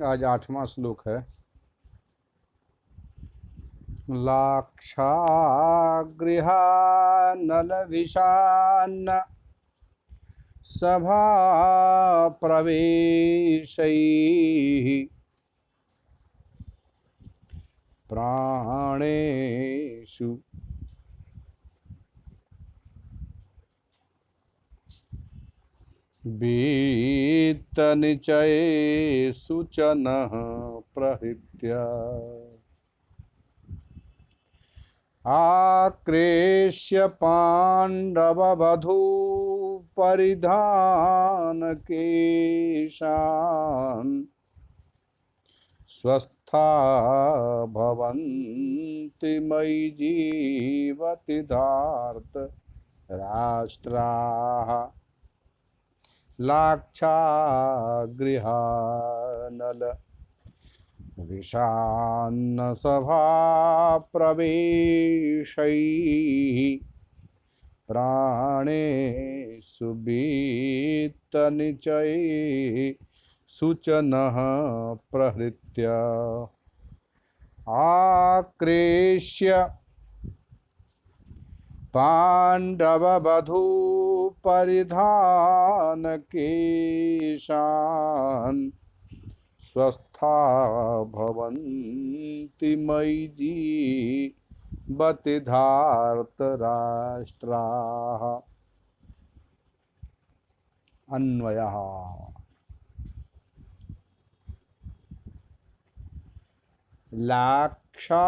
आज 8वां श्लोक है। लाक्षागृहानलविशान्न सभाप्रवेशैः प्राणेषु वित्तनिचयेषु च नः प्रहृत्य आक्रेश्य पाण्डववधूपरिधानकेशान् स्वस्था भवन्ति मयि जीवति धार्तराष्ट्राः लाक्षागृहानल विषान्नसभाप्रवेशैः प्राणेषु वित्तनिचयेषु च नः प्रहृत्य आक्रेश्य पाण्डववधूपरिधानकेशान् स्वस्था भवन्ति मयि जीवति धार्तराष्ट्राः। अन्वयः। लाक्षा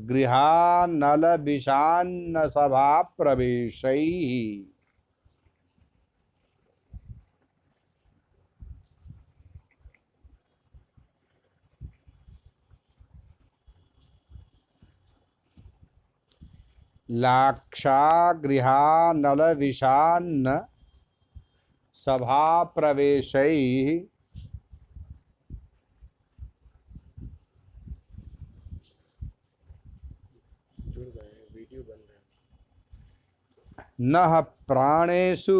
गृहानलविषान्न सभा प्रवेशैः लाक्षागृहानलविषान्न सभा प्रवेशैः नः प्राणेषु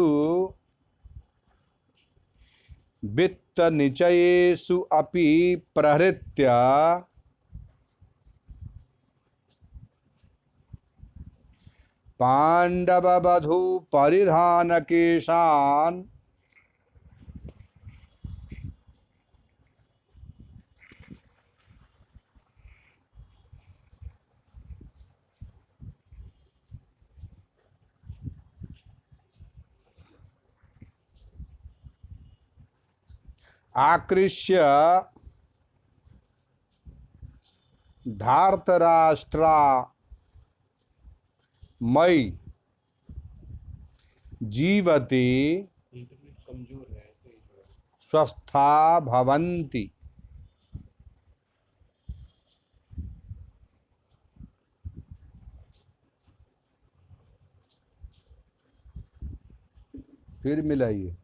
वित्तनिचयेषु अपि प्रहृत्य पाण्डववधूपरिधानकेशान् आकृष्य धार्तराष्ट्रा मयि जीवति स्वस्था भवन्ति। फिर मिलाइए।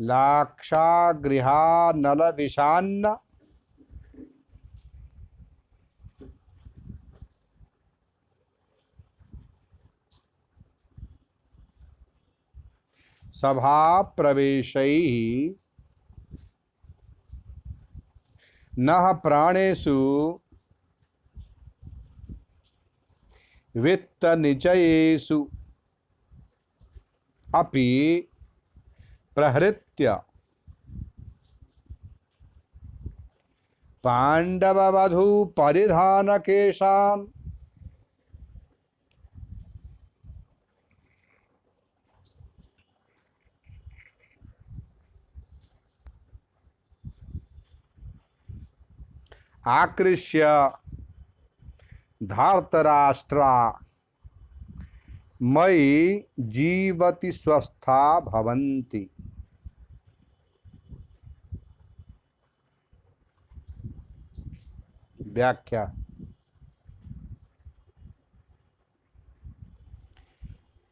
लाक्षागृहानलविषान्न सभा प्रवेशैः नः प्राणेषु वित्तनिचयेषु अपि प्रहृत्य पाण्डववधूपरिधानकेशान् आकृष्य धार्तराष्ट्रा मयि जीवति स्वस्था भवन्ति। व्याख्या।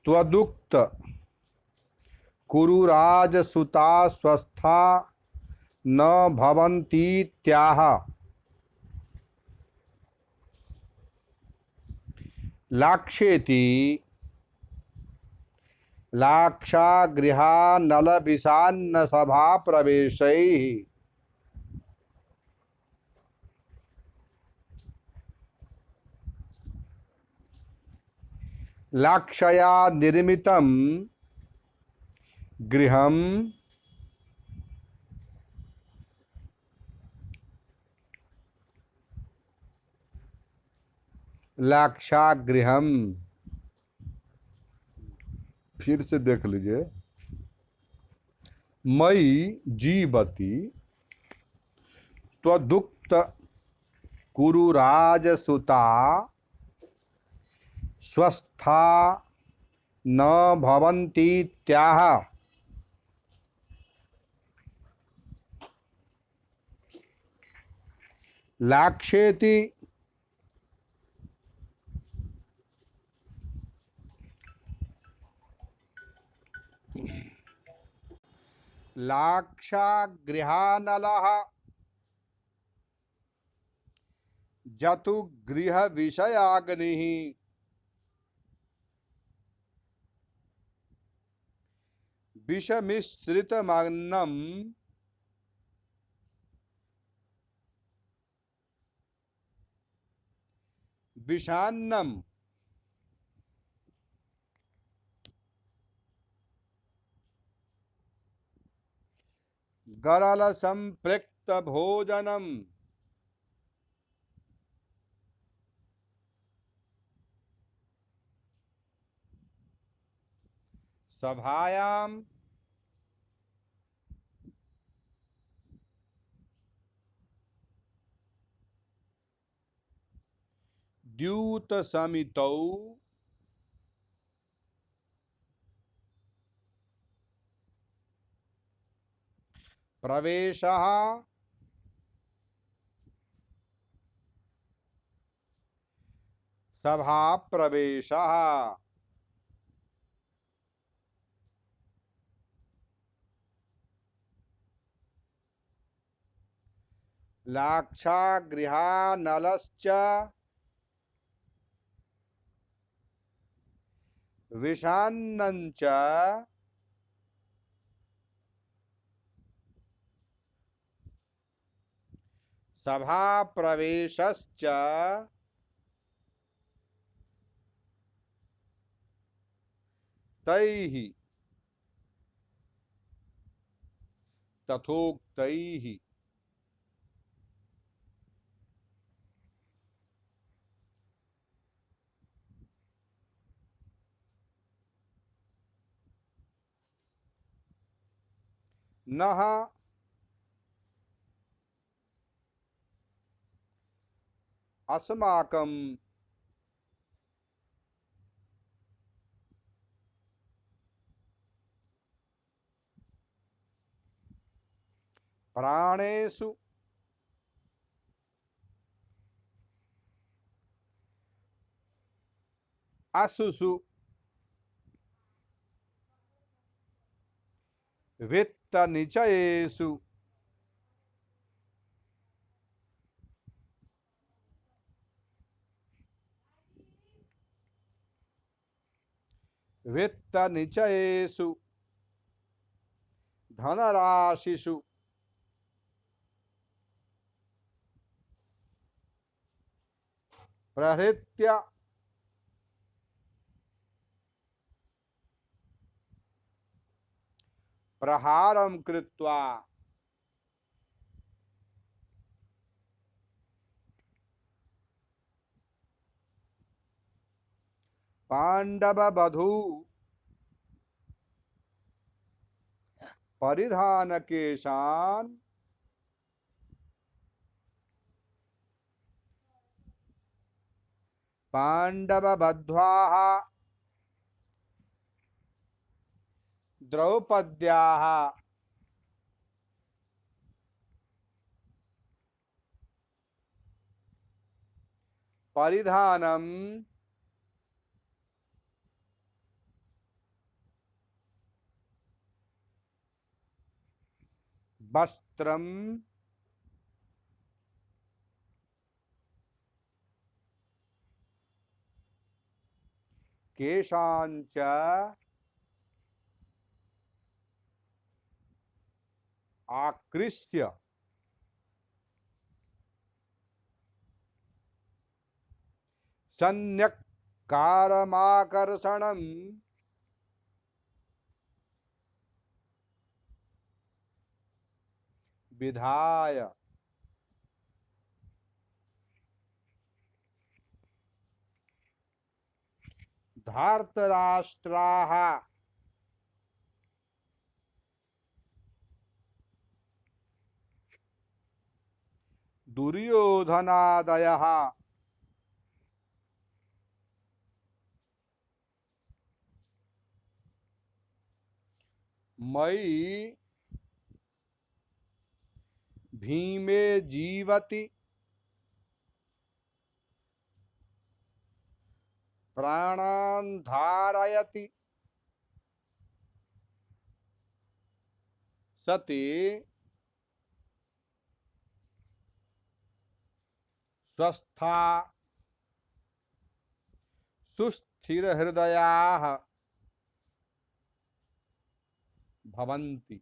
त्वदुक्त कुरुराजसुता स्वस्था न भवन्तीत्याह लाक्षेति लाक्षागृहानलविषान्न सभा प्रवेशैः लाक्षया निर्मितं गृहं लाक्षागृहम। फिर से देख लीजिए। मयि जीवति त्वदुक्त कुरु राजसुता स्वस्था न भवन्ति त्याह। लाक्षेति लाक्षागृहानलः जतु गृह विषयाग्निः विषमिश्रितमन्नं विषान्नं गरल संपृक्त भोजनम सभायाम द्यूत समितौ प्रवेशः सभा प्रवेशः। लाक्षागृहानलश्च विषान्नञ्च सभा प्रवेशश्च तैः तथोक्तैः। नः अस्माकं प्राणेषु आसुषु वित्तनिचयेषु वित्तनिचयेषु धनराशिषु प्रहृत्य प्रहारं कृत्वा पांडववधू परिधानकेशान् पांडववध्वाः द्रौपद्याः परिधानम वस्त्रम केशांच आकृष्य सन्यक्कारमाकर्षणं विधाय धार्तराष्ट्राः दुर्योधनादयः मयि भीमे जीवति प्राणान् धारयति सति स्वस्था सुस्थिरहृदयाः भवन्ति।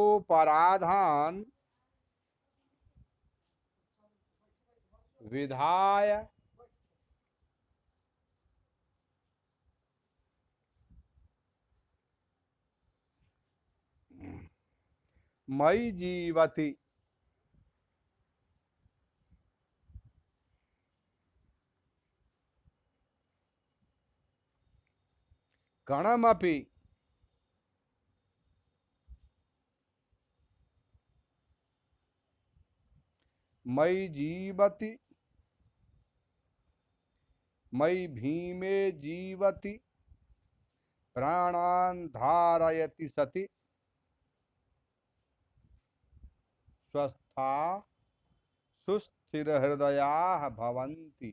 एतावतोपराधान् विधाय मयि जीवति कणमपि मयि जीवति मयि भीमे जीवति प्राणान् धारयति सति स्वस्था सुस्थिरहृदयाः भवन्ति।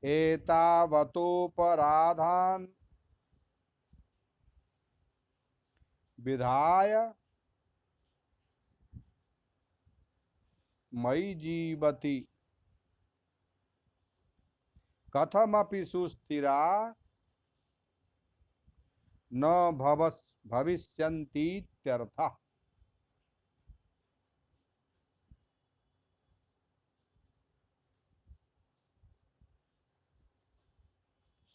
एतावतोपराधान् विधाय मयि जीवति कथमपि सुस्थिरा न भविष्यन्तीत्यर्थः।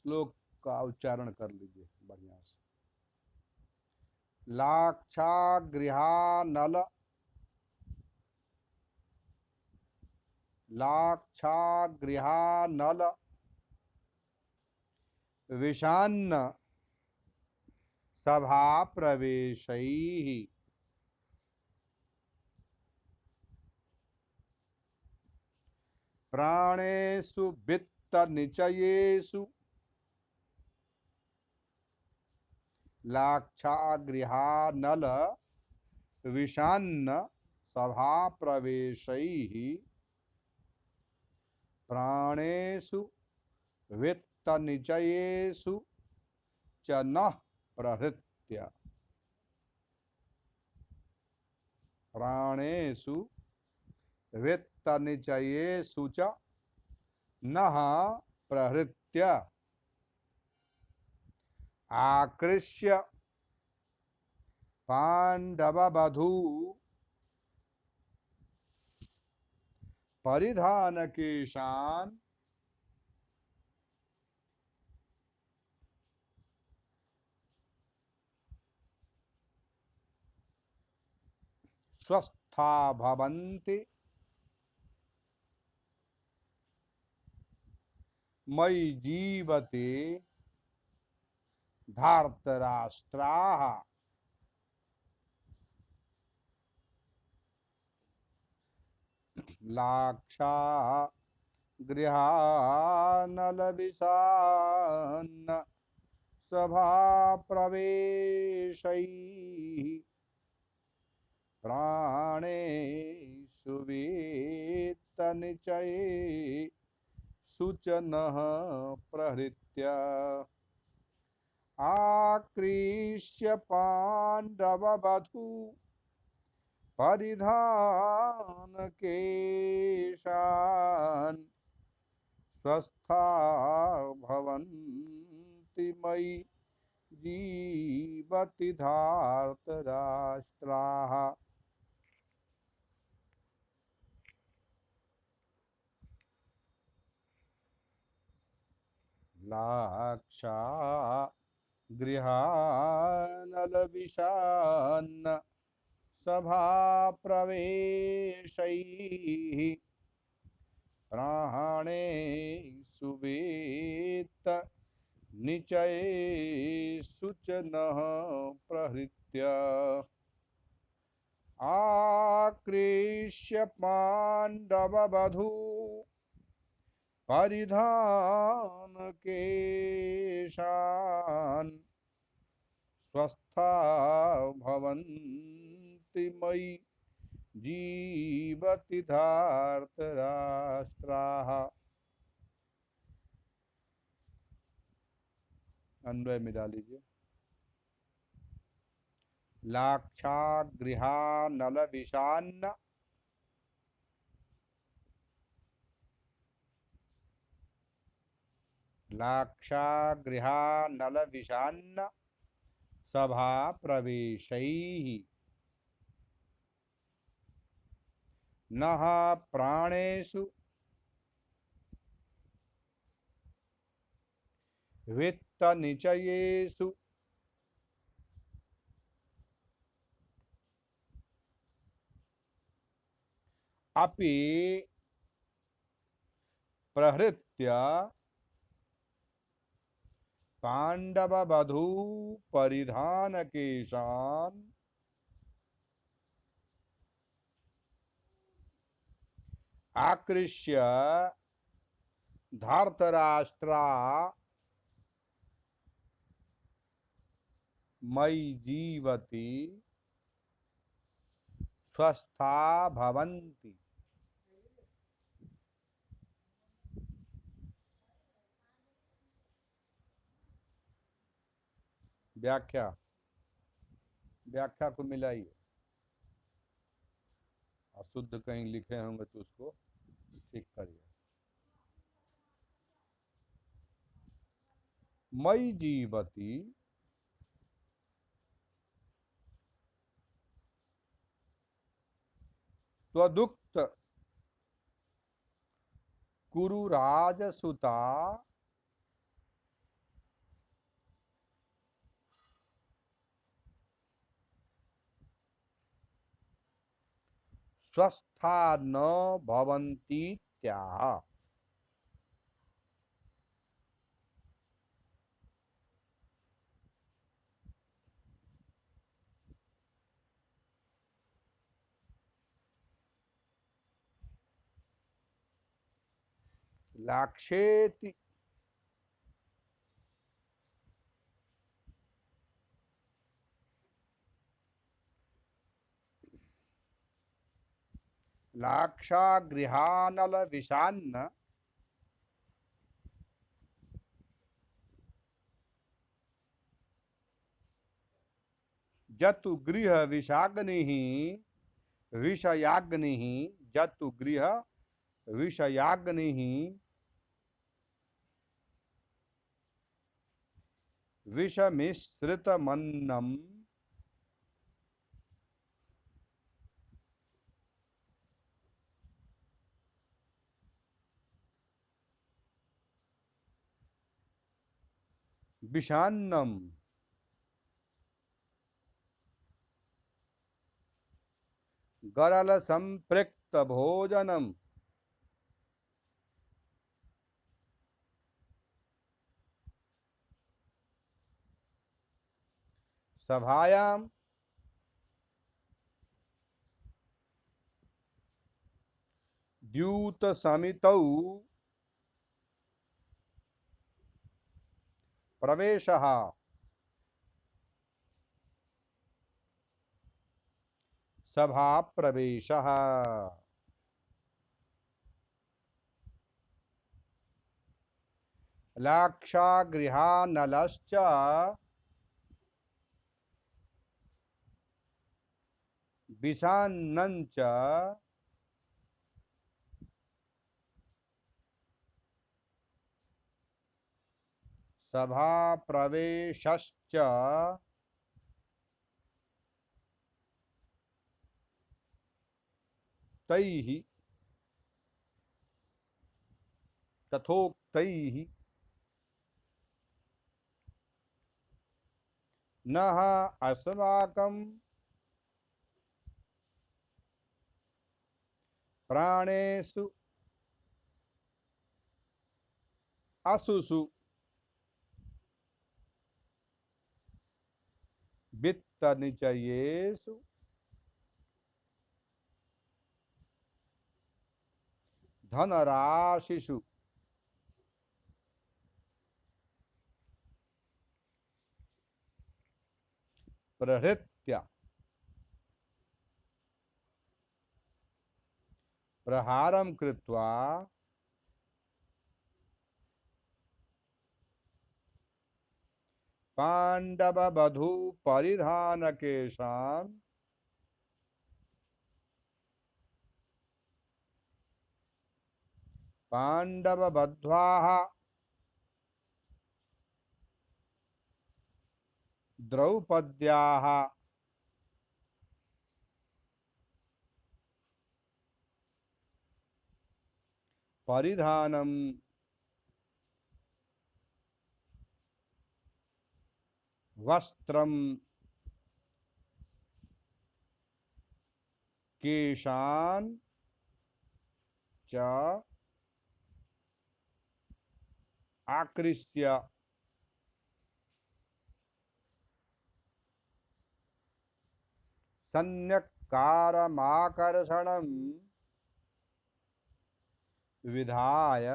श्लोक का उच्चारण कर लीजिए बढ़िया से। लाक्षागृहानल लाक्षागृहानल विषान्न सभा प्रवेशैः प्राणेषु वित्त निचयेषु लाक्षागृहानल विषान्न सभा प्रवेशैः प्राणेषु वित्त निचयेषु च नः प्रहृत्य प्राणेषु वित्त निचयेषु च नः प्रहृत्य आकृष्य पांडववधू परिधानकेशान् स्वस्था भवन्ति मयि जीवते धार्तराष्ट्राः लाक्षा गृहानलविषान्न सभा प्रवेशैः प्राणेषु वित्त वित्तनिचये सूचनः प्रहृत्य आकृष्य पाण्डववधू परिधानकेशान् स्वस्था भवन्ति मयि जीवति धार्तराष्ट्राः। लाक्षा गृहानलविशान्न सभाप्रवेशैः प्राणे सुवेत्त निचये सूचनः प्रहृत्य आकृष्य पाण्डववधू परिधानकेशान् स्वस्था भवन्ति मयि जीवति धार्तराष्ट्राः। अन्वय में डालीजिए। लाक्षागृहानलविशान्न लाक्षागृहानलविशान्न सभा प्रवेशैः नः प्राणेषु वित्तनिचयेषु अपि प्रहृत्य पाण्डववधू परिधानकेशान् आकृष्य धार्तराष्ट्रा मयि जीवति स्वस्था भवन्ति। व्याख्या व्याख्या को मिलाइए। अशुद्ध कहीं लिखे होंगे तो उसको ठीक करिए। मयि जीवति त्वदुक्त कुरु राजसुता स्वस्था न भवन्तीत्याह। लाक्षेति लाक्षागृहानलविशान्न जतु गृह विषाग्निः विषयाग्निः जतु गृह विषयाग्निः विषमिश्रितमन्नम् विषान्नम् गरल संपृक्त भोजनम सभायाम द्यूत समितौ प्रवेशः सभा प्रवेशः। लाक्षागृहानलश्च विषान्नञ्च सभाप्रवेशश्च तैः तथोक्तैः नः अस्माकं प्राणेषु असुषु वित्तनिचयेषु धनराशिषु प्रहृत्य प्रहारं कृत्वा पाण्डववधू परिधानकेशान् पाण्डववध्वाः द्रौपद्याः परिधानं वस्त्रं केशान् च आकृष्य सम्यक्कारमाकर्षणं विधाय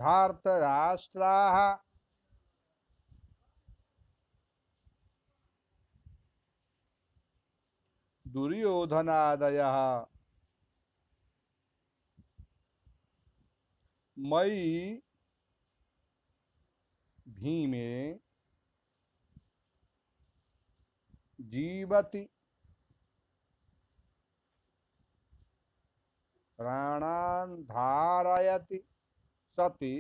धार्तराष्ट्राः दुर्योधनादयः मयि भीमे जीवति प्राणान् धारयति सति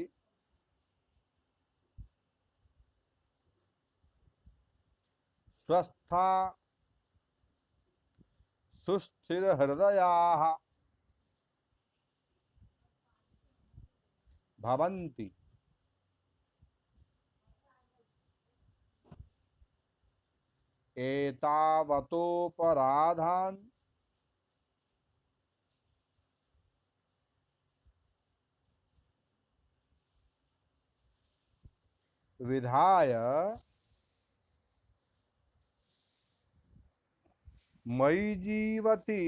स्वस्था सुस्थिरहृदयाः भवन्ति। एतावतोपराधान् विधाय मयि जीवति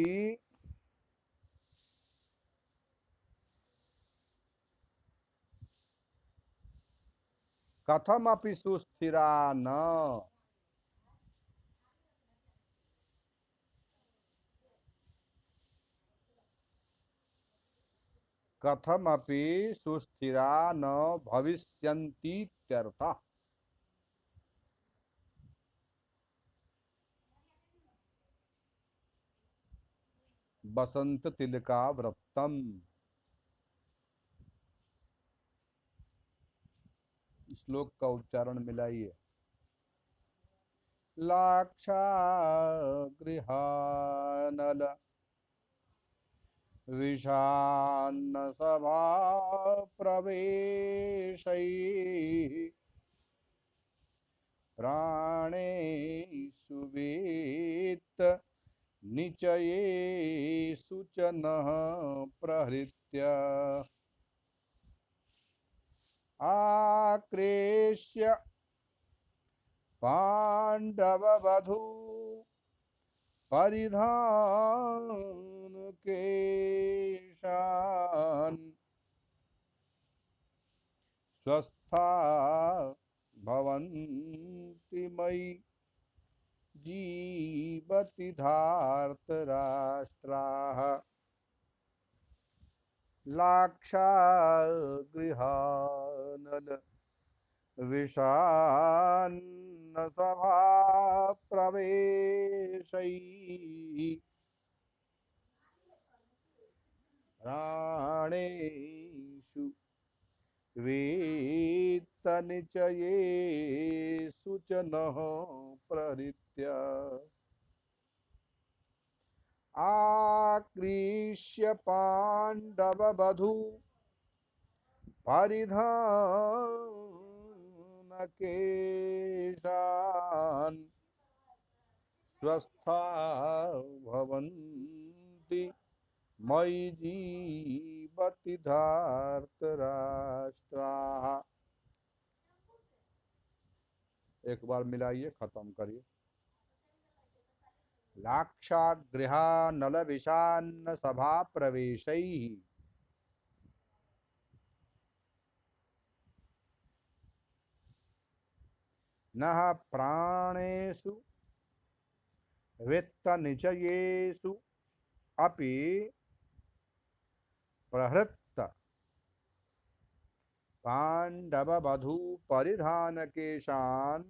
कथमपि सुस्थिरा न। कथमपि सुस्थिरा न भविष्यन्तीत्यर्थः। बसंत तिलका व्रतम। श्लोक का उच्चारण मिलाइए। लाक्षागृहानल विषान्न सभा प्रवेशैः प्राणेषु वेत्त निचयेषु च नः प्रहृत्य आक्रेश्य पाण्डववधू परिधानकेशान् स्वस्था भवन्ति मयि जीवति धार्तराष्ट्राः। लाक्षागृहानल विषान्न सभा प्रवेशैः प्राणेषु वेत्तनिचयेषु च नः प्रहृत्य आकृष्य पाण्डववधू परिधानकेशान् स्वस्था भवन्ति मयि जीवति धार्तराष्ट्राः। एक बार मिलाइए, खत्म करिए। लाक्षागृहानल विषान्न सभा प्रवेशैः नः प्राणेषु वित्तनिचयेषु अपि प्रहृत्त पाण्डववधू परिधानकेशान्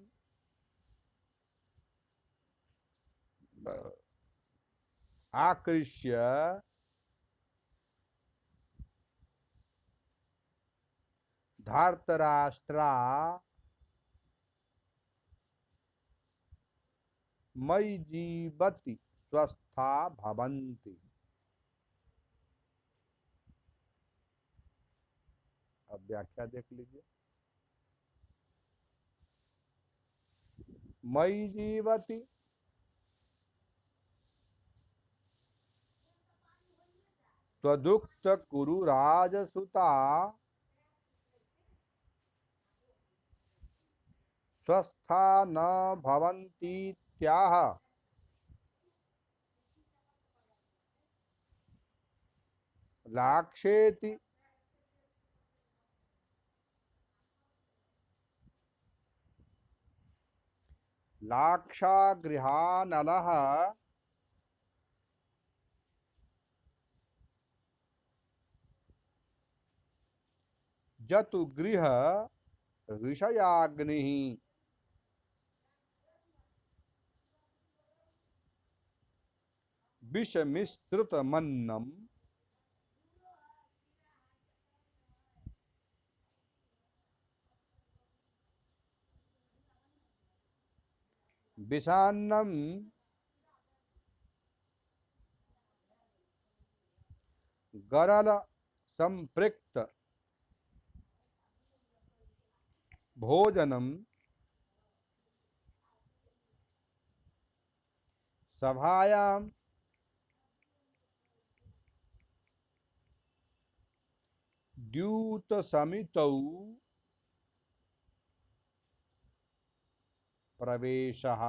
आकृष्य धार्तराष्ट्रा मयि जीवति स्वस्था भवन्ति। अब व्याख्या देख लीजिए। मयि जीवति त्वदुक्त कुरु राजसुता स्वस्था न भवन्तीत्याह। लाक्षेति लाक्षागृहानलः जतुगृह विषयाग्निः विषमिश्रितमन्नम् विषान्नं गरल संपृक्त भोजनम सभायां द्यूत समितौ प्रवेशः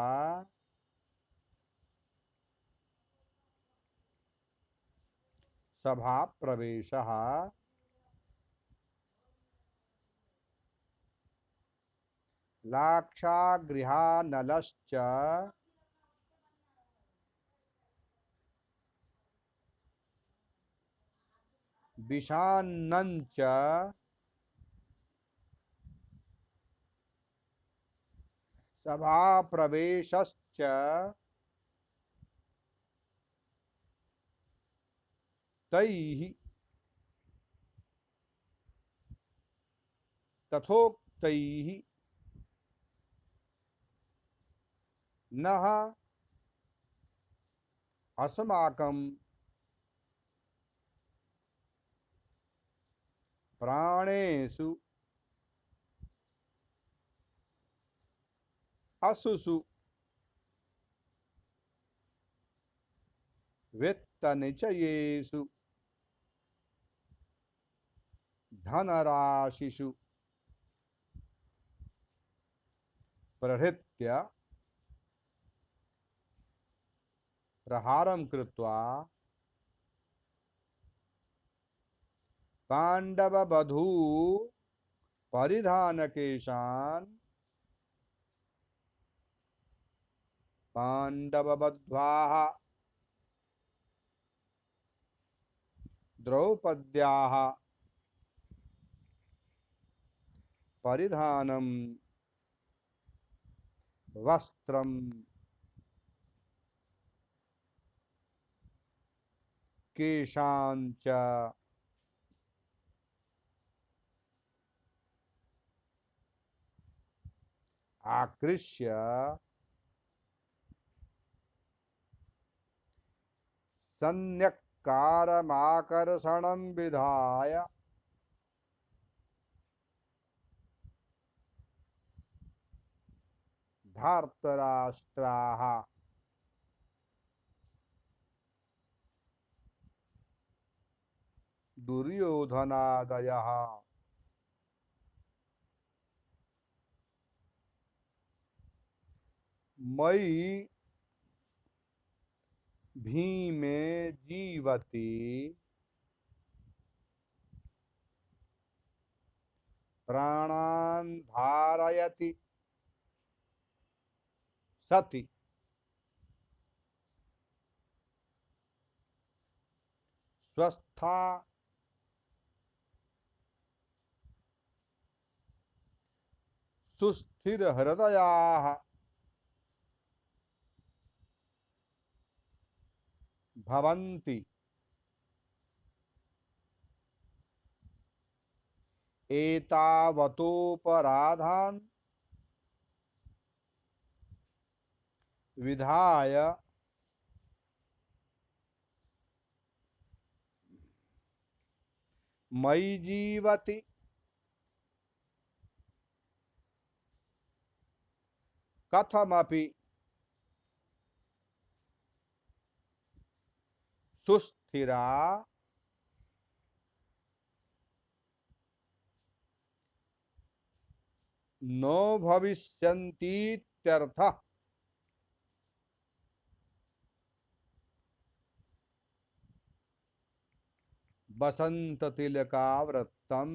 सभा प्रवेशः लाक्षागृहानलश्च विषान्नञ्च सभा प्रवेशश्च तैः तथोक्तैः नः अस्माकं प्राणेषु असुषु वित्तनिचयेषु धनराशिषु प्रहृत्य प्रहारं कृत्वा पाण्डववधू परिधानकेशान् पाण्डववध्वाः द्रौपद्याः परिधानम वस्त्रम केशांच आकृष्य सम्यक्कारमाकर्षणं विधाय धार्तराष्ट्राः दुर्योधनादयः मयि भीमे जीवति प्राणान् धारयति सति स्वस्था सुस्थिर हृदयाः भवन्ति एतावतोपराधान् विधाय मयि जीवति कथमपि सुस्थिरा नो भविष्यन्तीत्यर्थः। बसंत तिलकावृत्तम।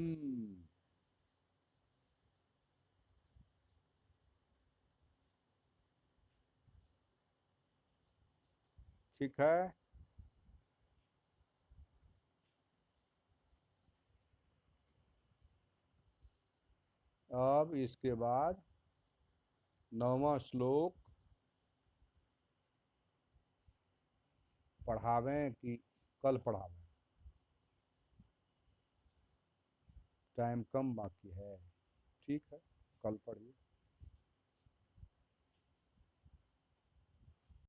ठीक है। अब इसके बाद 9वां श्लोक पढ़ावें कि कल पढ़ावें? टाइम कम बाकी है। ठीक है, कल पढ़िए।